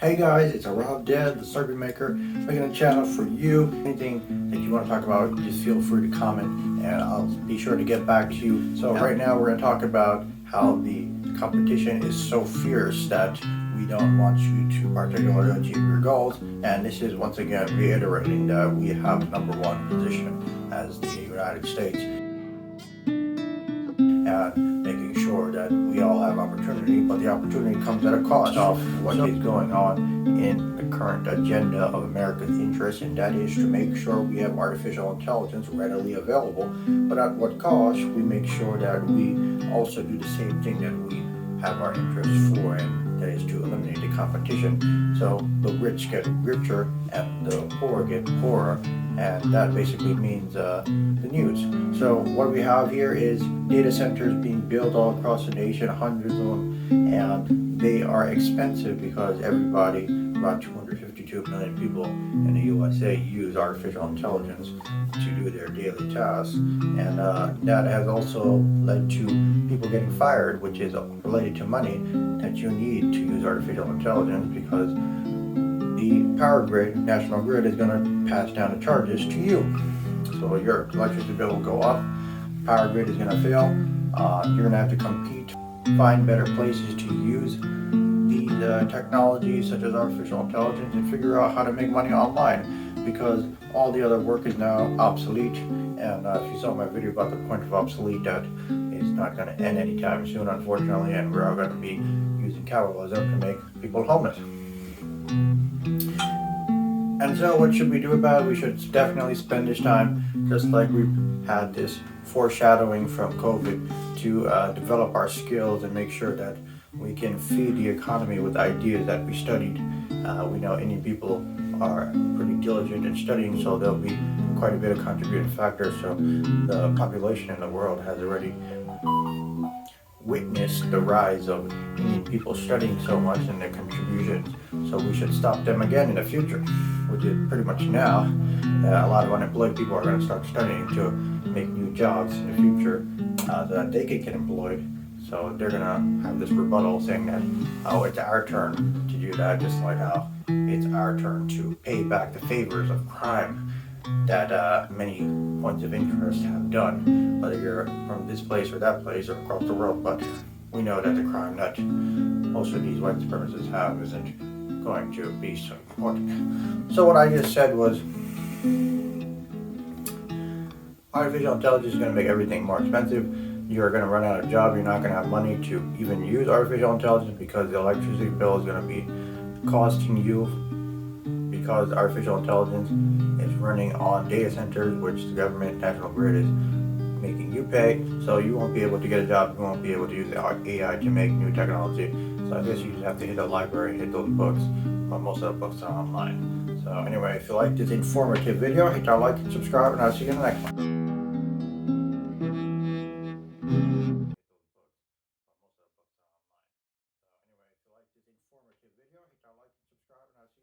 Hey guys, it's Rob Dead, the Circuit Maker, making a channel for you. Anything that you want to talk about, just feel free to comment and I'll be sure to get back to you. So right now we're going to talk about how the competition is so fierce that we don't want you to particularly achieve your goals. And this is once again reiterating that we have the number one position as the United States. And making sure that we all have opportunity, but the opportunity comes at a cost of what is going on in the current agenda of America's interests, and that is to make sure we have artificial intelligence readily available, but at what cost? We make sure that we also do the same thing that we have our interests for, and that is to eliminate the competition. So the rich get richer and the poor get poorer, and that basically means the news. So what we have here is data centers being built all across the nation, hundreds of them, and they are expensive because everybody, about 252 million people in the USA, use artificial intelligence to do their daily tasks, and that has also led to people getting fired, which is related to money that you need to use artificial intelligence, because the power grid, national grid, is going to pass down the charges to you. So your electricity bill will go up, power grid is going to fail, you're going to have to compete, find better places to use these technologies such as artificial intelligence, and figure out how to make money online, because all the other work is now obsolete. And if you saw my video about the point of obsolete, that is not going to end anytime soon, unfortunately, and we're all going to be using capitalism to make people homeless. And so what should we do about it? We should definitely spend this time, just like we've had this foreshadowing from COVID, to develop our skills and make sure that we can feed the economy with ideas that we studied. We know Indian people are pretty diligent in studying, so there'll be quite a bit of contributing factors. So the population in the world has already witnessed the rise of Indian people studying so much and their contributions. So we should stop them again in the future, which is pretty much now. A lot of unemployed people are going to start studying to make new jobs in the future so that they can get employed. So they're going to have this rebuttal saying that, oh, it's our turn to do that, just like how it's our turn to pay back the favors of crime that many points of interest have done, whether you're from this place or that place or across the world. But we know that the crime that most of these white supremacists have isn't going to be so important. So what I just said was, artificial intelligence is going to make everything more expensive. You're going to run out of jobs. You're not going to have money to even use artificial intelligence, because the electricity bill is going to be costing you, because artificial intelligence is running on data centers, which the government, national grid, is making you pay. So you won't be able to get a job. You won't be able to use AI to make new technology. So I guess you just have to hit the library, hit those books, but most of the books are online. So anyway, if you like this informative video, hit that like and subscribe, and I'll see you in the next one. Anyway, if you like this informative video, hit that like and subscribe, and I'll see you.